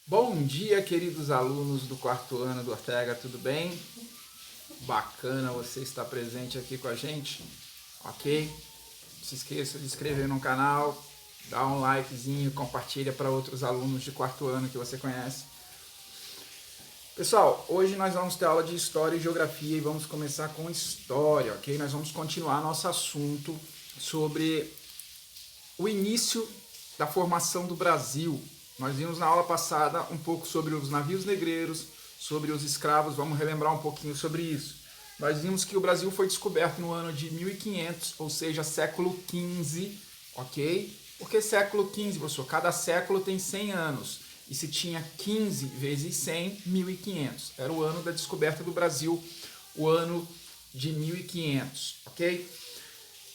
Bom dia, queridos alunos do quarto ano do Ortega, tudo bem? Bacana você estar presente aqui com a gente, ok? Não se esqueça de se inscrever no canal, dá um likezinho, compartilha para outros alunos de quarto ano que você conhece. Pessoal, hoje nós vamos ter aula de História e Geografia e vamos começar com História, ok? Nós vamos continuar nosso assunto sobre o início da formação do Brasil. Nós vimos na aula passada um pouco sobre os navios negreiros, sobre os escravos, vamos relembrar um pouquinho sobre isso. Nós vimos que o Brasil foi descoberto no ano de 1500, ou seja, século XV, ok? Por que século XV, professor? Cada século tem 100 anos. E se tinha 15 vezes 100, 1500. Era o ano da descoberta do Brasil, o ano de 1500, ok?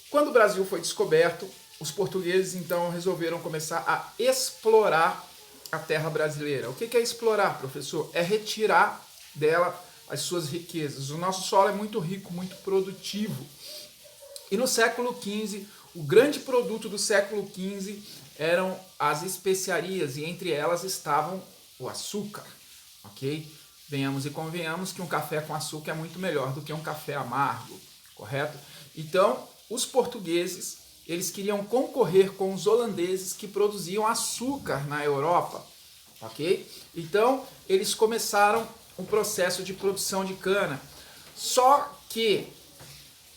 Quando o Brasil foi descoberto, os portugueses então resolveram começar a explorar a terra brasileira. O que é explorar, professor? É retirar dela as suas riquezas. O nosso solo é muito rico, muito produtivo. E no século XV, o grande produto do século XV eram as especiarias, e entre elas estavam o açúcar, ok? Venhamos e convenhamos que um café com açúcar é muito melhor do que um café amargo, correto? Então, os portugueses, eles queriam concorrer com os holandeses que produziam açúcar na Europa, ok? Então, eles começaram um processo de produção de cana, só que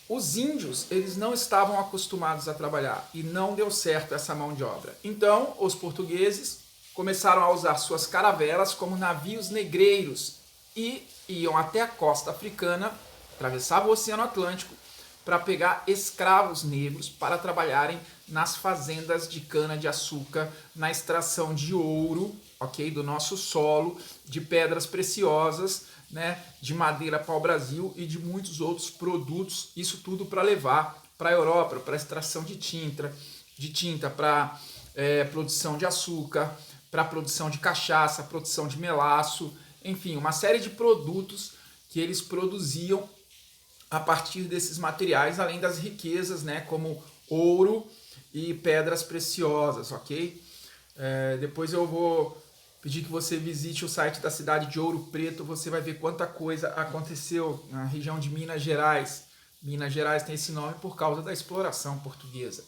os índios, eles não estavam acostumados a trabalhar e não deu certo essa mão de obra. Então, os portugueses começaram a usar suas caravelas como navios negreiros e iam até a costa africana, atravessavam o Oceano Atlântico para pegar escravos negros para trabalharem nas fazendas de cana-de-açúcar, na extração de ouro, ok, do nosso solo, de pedras preciosas, né, de madeira pau-brasil e de muitos outros produtos, isso tudo para levar para a Europa, para extração de tinta para produção de açúcar, para produção de cachaça, produção de melaço, enfim, uma série de produtos que eles produziam a partir desses materiais, além das riquezas, né, como ouro e pedras preciosas, ok? Depois eu vou pedir que você visite o site da cidade de Ouro Preto, você vai ver quanta coisa aconteceu na região de Minas Gerais. Minas Gerais tem esse nome por causa da exploração portuguesa,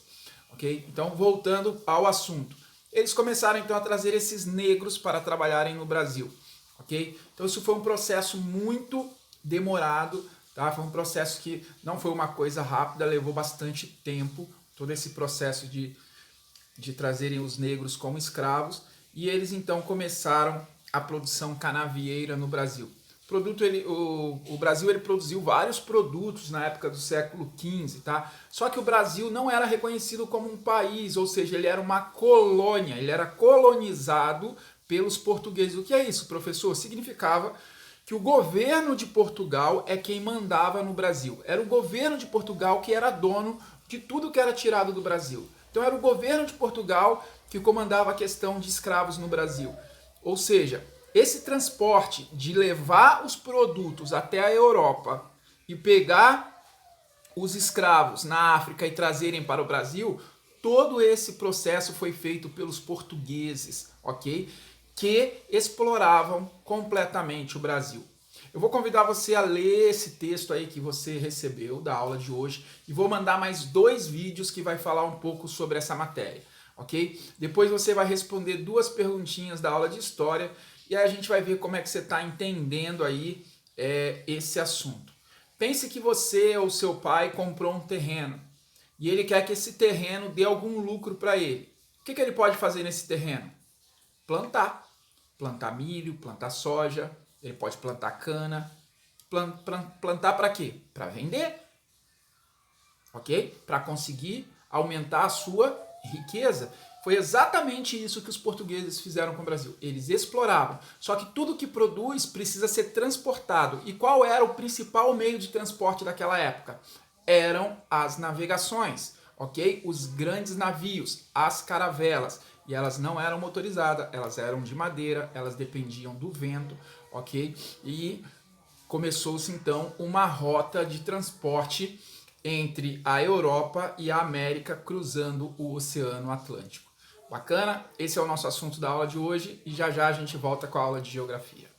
ok? Então, voltando ao assunto. Eles começaram então a trazer esses negros para trabalharem no Brasil, ok? Então, isso foi um processo muito demorado, tá? Foi um processo que não foi uma coisa rápida, levou bastante tempo, todo esse processo de trazerem os negros como escravos, e eles então começaram a produção canavieira no Brasil. O Brasil ele produziu vários produtos na época do século XV, tá? Só que o Brasil não era reconhecido como um país, ou seja, ele era uma colônia, ele era colonizado pelos portugueses. O que é isso, professor? Significava que o governo de Portugal é quem mandava no Brasil. Era o governo de Portugal que era dono de tudo que era tirado do Brasil. Então era o governo de Portugal que comandava a questão de escravos no Brasil. Ou seja, esse transporte de levar os produtos até a Europa e pegar os escravos na África e trazerem para o Brasil, todo esse processo foi feito pelos portugueses, ok? Que exploravam completamente o Brasil. Eu vou convidar você a ler esse texto aí que você recebeu da aula de hoje e vou mandar mais 2 vídeos que vai falar um pouco sobre essa matéria, ok? Depois você vai responder 2 perguntinhas da aula de história e aí a gente vai ver como é que você está entendendo aí esse assunto. Pense que você ou seu pai comprou um terreno e ele quer que esse terreno dê algum lucro para ele. O que ele pode fazer nesse terreno? Plantar. Plantar milho, plantar soja, ele pode plantar cana. Plantar para quê? Para vender, ok? Para conseguir aumentar a sua riqueza. Foi exatamente isso que os portugueses fizeram com o Brasil. Eles exploravam. Só que tudo que produz precisa ser transportado. E qual era o principal meio de transporte daquela época? Eram as navegações, ok? Os grandes navios, as caravelas. E elas não eram motorizadas, elas eram de madeira, elas dependiam do vento, ok? E começou-se então uma rota de transporte entre a Europa e a América cruzando o Oceano Atlântico. Bacana? Esse é o nosso assunto da aula de hoje e já já a gente volta com a aula de geografia.